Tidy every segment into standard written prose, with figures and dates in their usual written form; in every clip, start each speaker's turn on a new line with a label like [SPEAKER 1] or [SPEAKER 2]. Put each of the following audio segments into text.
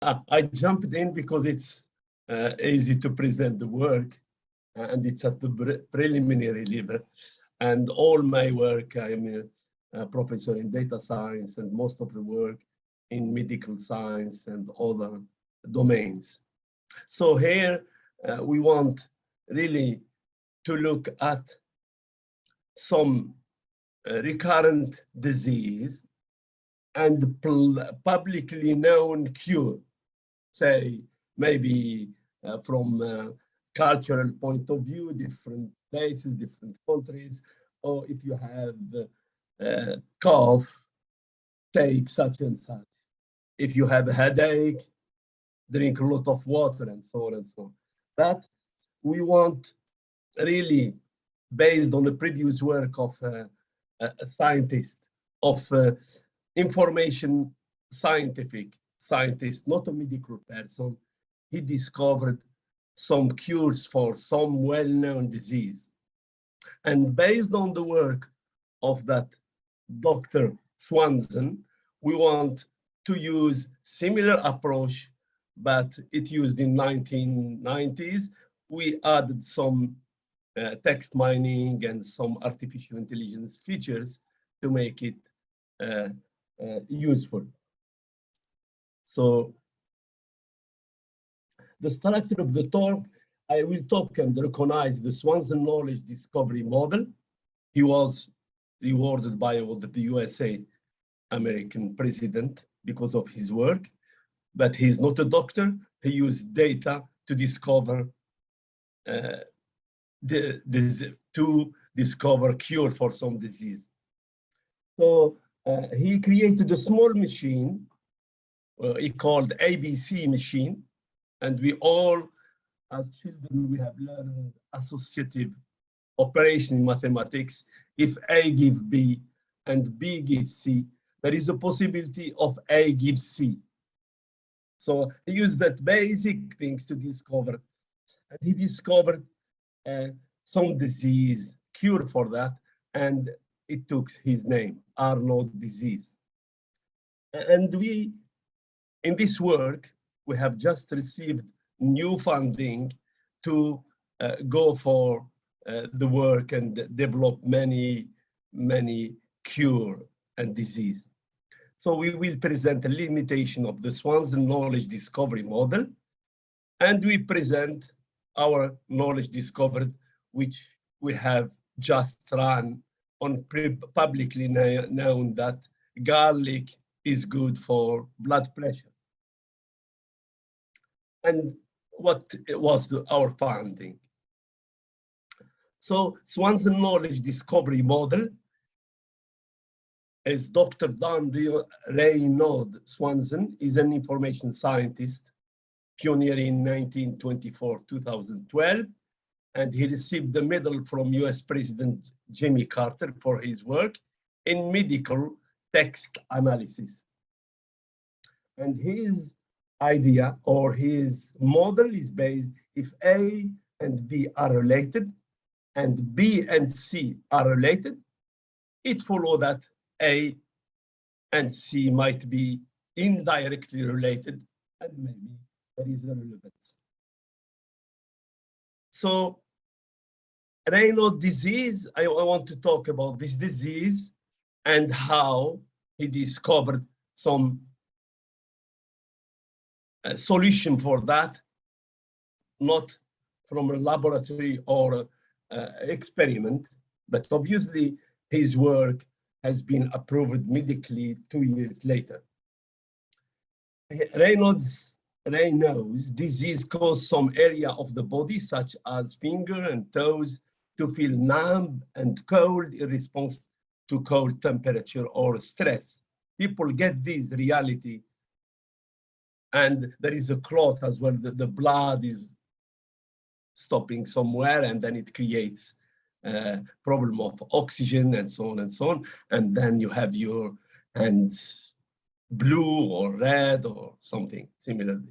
[SPEAKER 1] I jumped in because it's easy to present the work, and it's at the preliminary level. And all my work, I'm a professor in data science, and most of the work in medical science and other domains. So here we want really to look at some recurrent disease and publicly known cure, say maybe from a cultural point of view, different places, different countries, or if you have cough, take such and such. If you have a headache, drink a lot of water, and so on and so on. But we want really, based on the previous work of a scientist, of information scientist, not a medical person, he discovered some cures for some well-known disease. And based on the work of that Dr. Swanson, we want to use similar approach, but it used in 1990s. We added some text mining and some artificial intelligence features to make it useful. So the structure of the talk, I will talk and recognize the Swanson knowledge discovery model. He was rewarded by the USA American president because of his work, but he's not a doctor. He used data to discover to discover cure for some disease. So he created a small machine he called ABC machine, and we all, as children, we have learned associative operation in mathematics. If A gives B and B gives C, there is a possibility of A gives C. So he used that basic things to discover, and he discovered some disease cure for that, and it took his name, Raynaud disease. And we, in this work, we have just received new funding to go for the work and develop many cure and disease. So we will present a limitation of the Swanson knowledge discovery model, and we present our knowledge discovered, which we have just run on publicly known that garlic is good for blood pressure. And what was our finding? So Swanson knowledge discovery model is Dr. Don Raynaud Swanson is an information scientist, pioneer in 1924-2012, and he received the medal from US President Jimmy Carter for his work in medical text analysis. And his idea or his model is based if A and B are related and B and C are related, it follows that A and C might be indirectly related, and maybe there is a relevance. So Raynaud disease, I want to talk about this disease and how he discovered some solution for that, not from a laboratory or experiment, but obviously his work has been approved medically 2 years later. Raynaud's disease caused some area of the body, such as finger and toes, to feel numb and cold in response to cold temperature or stress. People get this reality, and there is a clot as well. The blood is stopping somewhere, and then it creates a problem of oxygen and so on and so on. And then you have your hands blue or red or something similar.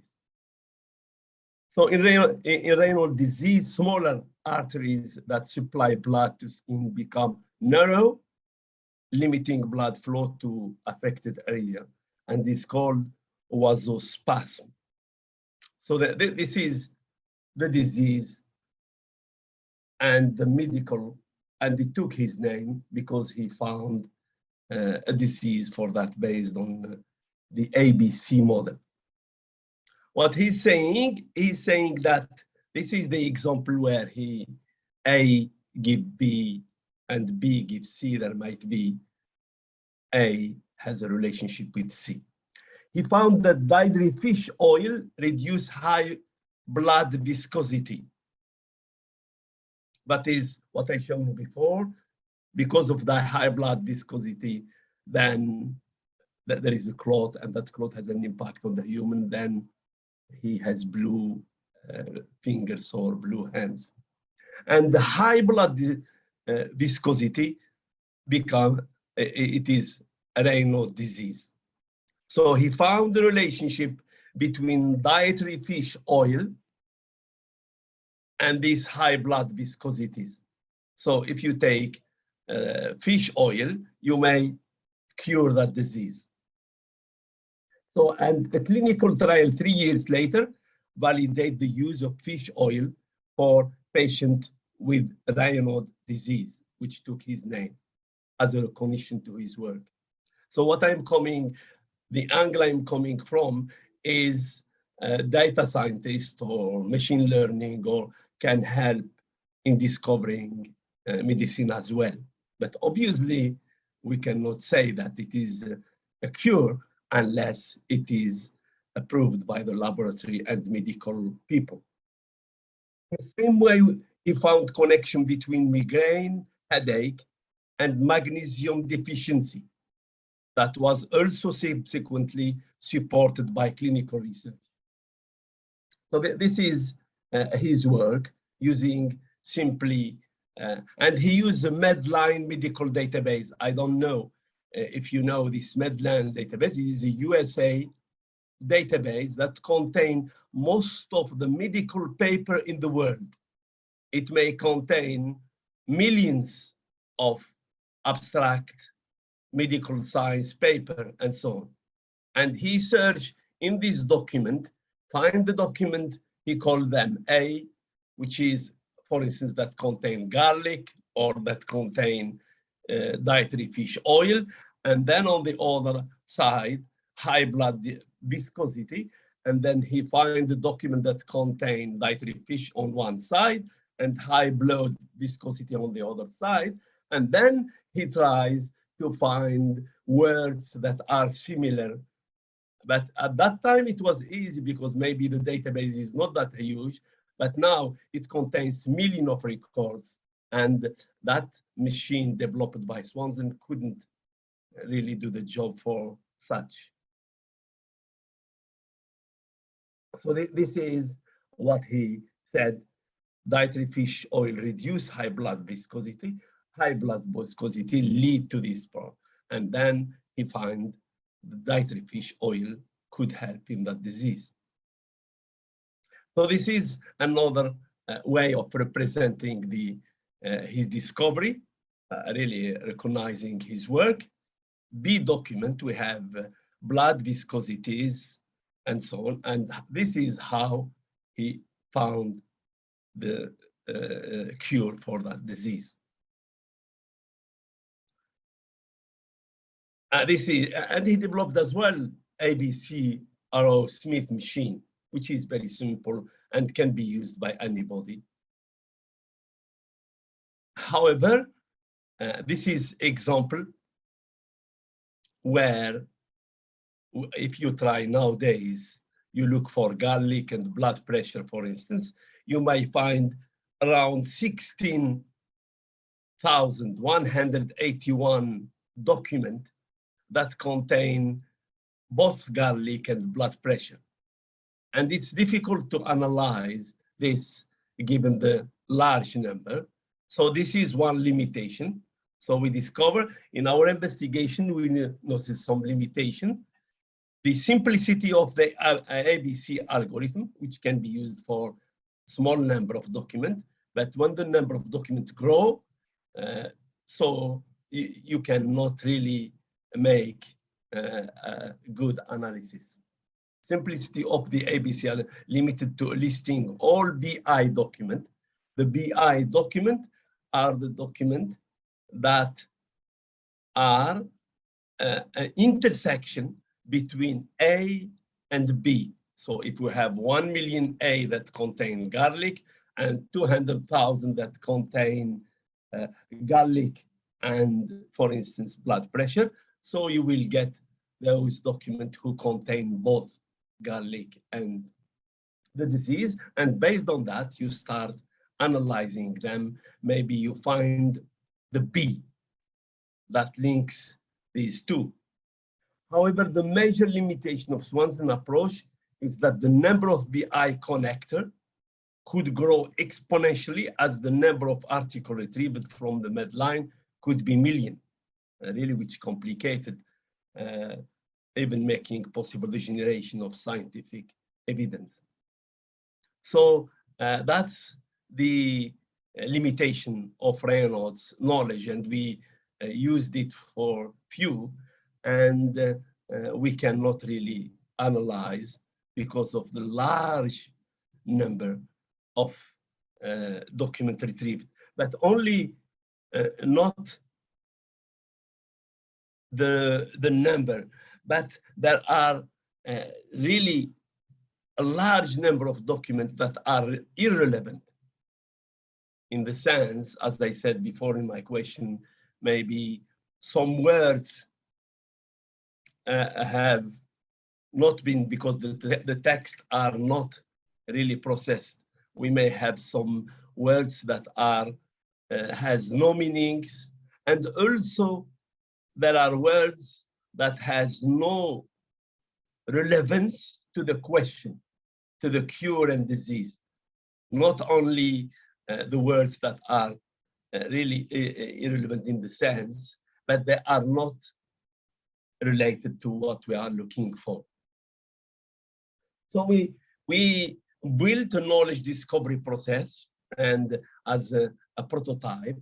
[SPEAKER 1] So in Raynaud disease, smaller arteries that supply blood to skin become narrow, limiting blood flow to affected area, and is called vasospasm. So this is the disease and the medical, and he took his name because he found a disease for that based on the ABC model. What he's saying that this is the example where A gives B and B gives C. There might be A has a relationship with C. He found that dietary fish oil reduced high blood viscosity. That is what I showed you before. Because of the high blood viscosity, then there is a clot, and that clot has an impact on the human. Then he has blue fingers or blue hands. And the high blood viscosity it is Raynaud disease. So he found the relationship between dietary fish oil and these high blood viscosities. So if you take fish oil, you may cure that disease. So, and the clinical trial 3 years later validate the use of fish oil for patients with Raynaud disease, which took his name as a recognition to his work. So the angle I'm coming from is data scientist or machine learning, or can help in discovering medicine as well. But obviously, we cannot say that it is a cure unless it is approved by the laboratory and medical people. The same way, he found connection between migraine, headache, and magnesium deficiency that was also subsequently supported by clinical research. So this is his work using simply, and he used the MEDLINE medical database. I don't know if you know this MEDLINE database. It is a USA database that contains most of the medical paper in the world. It may contain millions of abstract medical science paper and so on. And he searched in this document, find the document, he called them A, which is, for instance, that contain garlic or that contain dietary fish oil. And then on the other side, high blood viscosity. And then he find the document that contain dietary fish on one side and high blood viscosity on the other side. And then he tries to find words that are similar. But at that time, it was easy because maybe the database is not that huge, but now it contains millions of records. And that machine developed by Swanson couldn't really do the job for such. So this is what he said. Dietary fish oil reduce high blood viscosity. High blood viscosity lead to this problem. And then he find the dietary fish oil could help in that disease. So this is another way of representing his discovery, really recognizing his work. B document, we have blood viscosities and so on. And this is how he found the cure for that disease. And he developed as well ABC Arrowsmith machine, which is very simple and can be used by anybody. However, this is example where if you try nowadays, you look for garlic and blood pressure, for instance, you may find around 16,181 documents that contain both garlic and blood pressure. And it's difficult to analyze this given the large number. So this is one limitation. So we discover in our investigation, we notice some limitation. The simplicity of the ABC algorithm, which can be used for small number of documents, but when the number of documents grow, so you cannot really make a good analysis. simplicity of the ABC are limited to listing all BI document. The BI document are the document that are an intersection between A and B. So if we have 1 million A that contain garlic and 200,000 that contain garlic and, for instance, blood pressure, so you will get those documents who contain both garlic and the disease. And based on that, you start analyzing them. Maybe you find the B that links these two. However, the major limitation of Swanson approach is that the number of BI connector could grow exponentially as the number of articles retrieved from the MEDLINE could be million, really, which complicated even making possible the generation of scientific evidence. So that's the limitation of Raynaud's knowledge, and we used it for few, and we cannot really analyze because of the large number of documents retrieved, but only not the number, but there are really a large number of documents that are irrelevant, in the sense, as I said before in my question, maybe some words have not been, because the text are not really processed. We may have some words that are has no meanings, and also there are words that has no relevance to the question, to the cure and disease. Not only the words that are really irrelevant in the sense, but they are not related to what we are looking for. So we built a knowledge discovery process, and as a prototype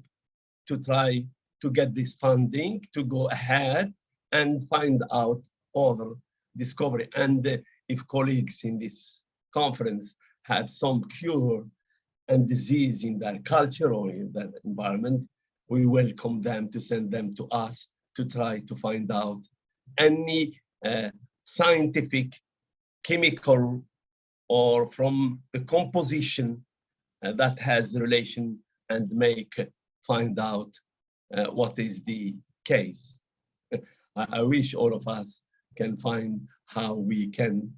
[SPEAKER 1] to try to get this funding to go ahead and find out other discovery. And if colleagues in this conference have some cure and disease in their culture or in their environment, we welcome them to send them to us to try to find out any scientific, chemical, or from the composition that has relation, and find out what is the case. I wish all of us can find how we can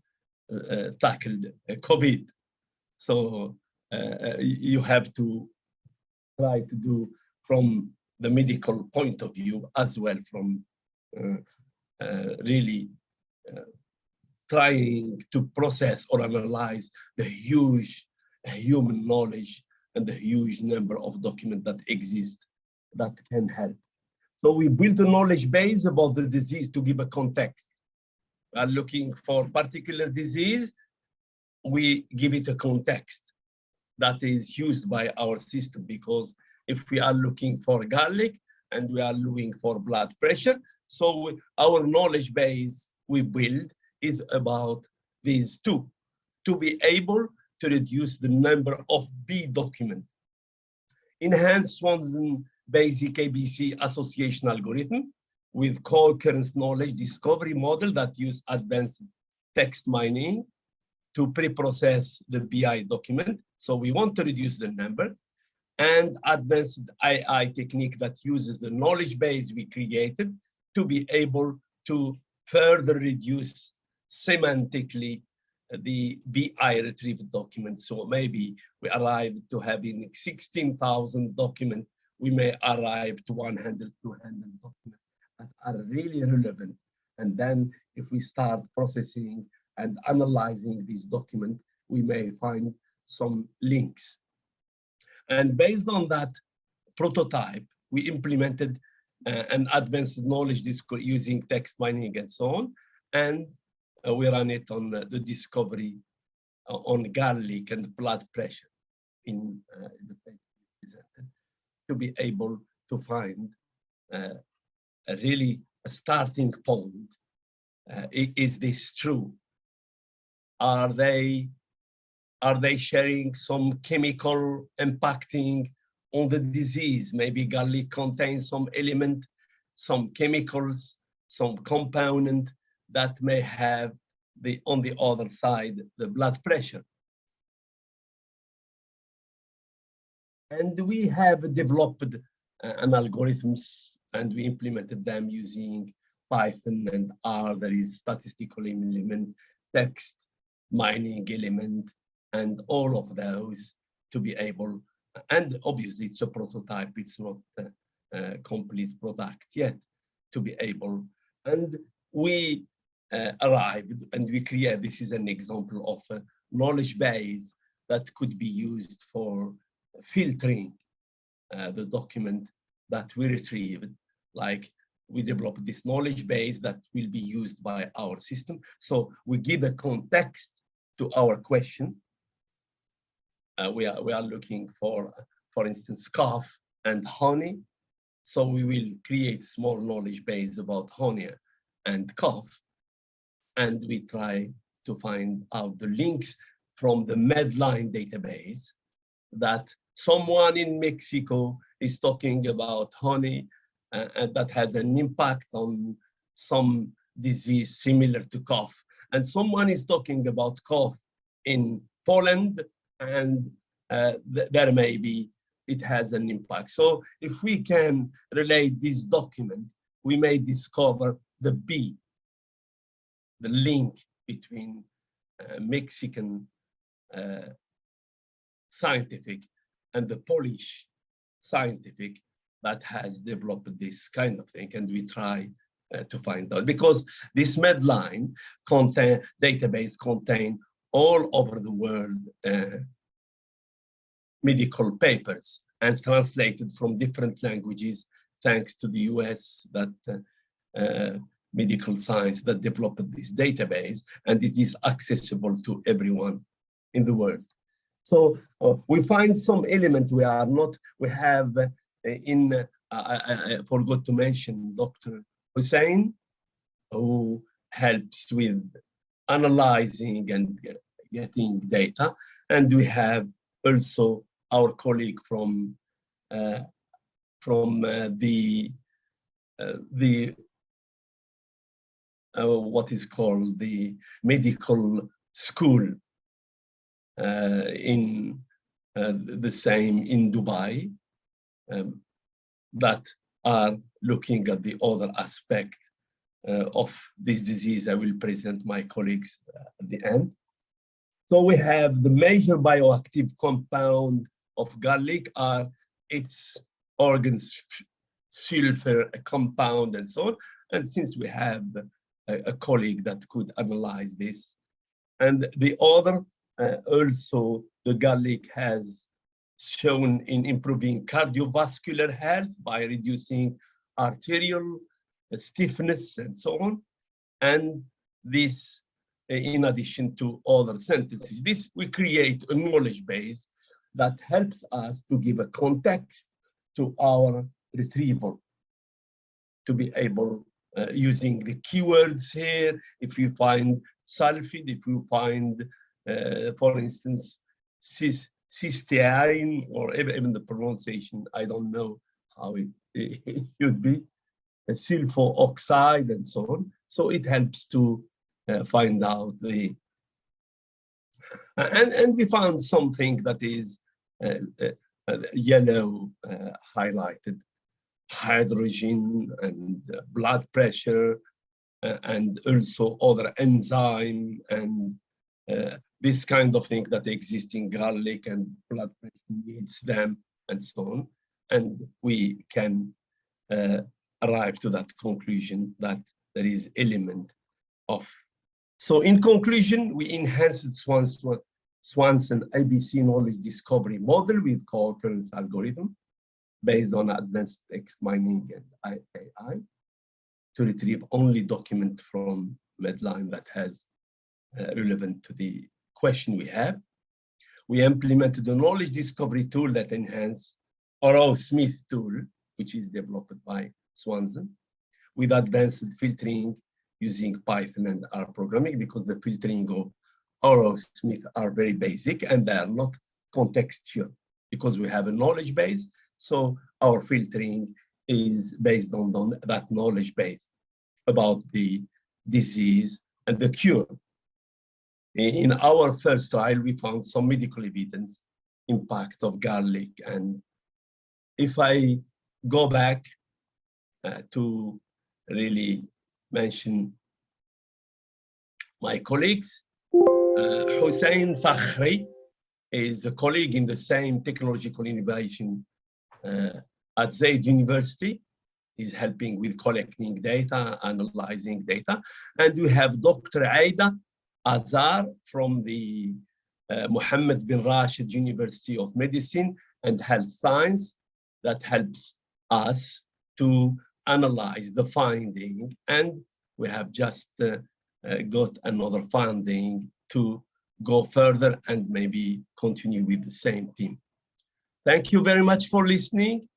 [SPEAKER 1] tackle COVID. So you have to try to do from the medical point of view, as well from really trying to process or analyze the huge human knowledge and the huge number of documents that exist that can help. So we built a knowledge base about the disease to give a context. We are looking for particular disease, we give it a context that is used by our system, because if we are looking for garlic and we are looking for blood pressure, so our knowledge base we build is about these two, to be able to reduce the number of B documents. Enhance Swanson basic ABC association algorithm with co-occurrence knowledge discovery model that use advanced text mining to pre-process the BI document. So we want to reduce the number, and advanced AI technique that uses the knowledge base we created to be able to further reduce semantically the BI retrieved documents. So maybe we arrive to having 16,000 documents. We may arrive to 100, 200 documents that are really relevant. And then if we start processing and analyzing these documents, we may find some links. And based on that prototype, we implemented an advanced knowledge discovery using text mining and so on. And we ran it on the discovery on garlic and blood pressure in the paper presented, to be able to find a really a starting point. Is this true? Are they sharing some chemical impacting on the disease? Maybe garlic contains some element, some chemicals, some component that may have on the other side, the blood pressure. And we have developed an algorithms, and we implemented them using Python and R, that is statistical element, text mining element, and all of those to be able, and obviously it's a prototype, it's not a complete product yet, to be able. And we arrived and we create, this is an example of a knowledge base that could be used for filtering the document that we retrieved. Like, we developed this knowledge base that will be used by our system. So we give a context to our question. We are looking for instance, cough and honey. So we will create small knowledge base about honey and cough. And we try to find out the links from the MEDLINE database that someone in Mexico is talking about honey and that has an impact on some disease similar to cough. And someone is talking about cough in Poland, and there may be, it has an impact. So if we can relate this document, we may discover the link between Mexican scientific and the Polish scientific that has developed this kind of thing. And we try to find out, because this MEDLINE database contain all over the world medical papers and translated from different languages, thanks to the US that medical science that developed this database, and it is accessible to everyone in the world. So we find some element we are not, we have I forgot to mention Dr. Hussein, who helps with analyzing and getting data. And we have also our colleague from what is called the medical school in the same in Dubai, that are looking at the other aspect of this disease. I will present my colleagues at the end. So we have the major bioactive compound of garlic are its organs, sulfur compound, and so on. And since we have a colleague that could analyze this, and the other also the garlic has shown in improving cardiovascular health by reducing arterial stiffness and so on. And this, in addition to other sentences, this we create a knowledge base that helps us to give a context to our retrieval, to be able, using the keywords here, if you find sulfide, if you find, for instance, cysteine, or even the pronunciation, I don't know how it should be, sulfur oxide and so on. So it helps to find out the, and we found something that is yellow highlighted, hydrogen and blood pressure, and also other enzyme and this kind of thing that exist in garlic, and blood pressure needs them and so on. And we can arrive to that conclusion that there is element of. So in conclusion, we enhanced Swanson ABC knowledge discovery model with co-occurrence algorithm based on advanced text mining and AI to retrieve only document from MEDLINE that has relevant to the question we have. We implemented a knowledge discovery tool that enhanced Arrowsmith tool, which is developed by Swanson, with advanced filtering using Python and R programming, because the filtering Arrowsmith are very basic and they are not contextual because we have a knowledge base. So our filtering is based on that knowledge base about the disease and the cure. In our first trial, we found some medical evidence impact of garlic. And if I go back to really mention my colleagues, Hussein Fakhry is a colleague in the same technological innovation at Zaid University. He's helping with collecting data, analyzing data. And we have Dr. Aida Azar from the Mohammed bin Rashid University of Medicine and Health Science that helps us to analyze the finding. And we have just got another funding to go further and maybe continue with the same team. Thank you very much for listening.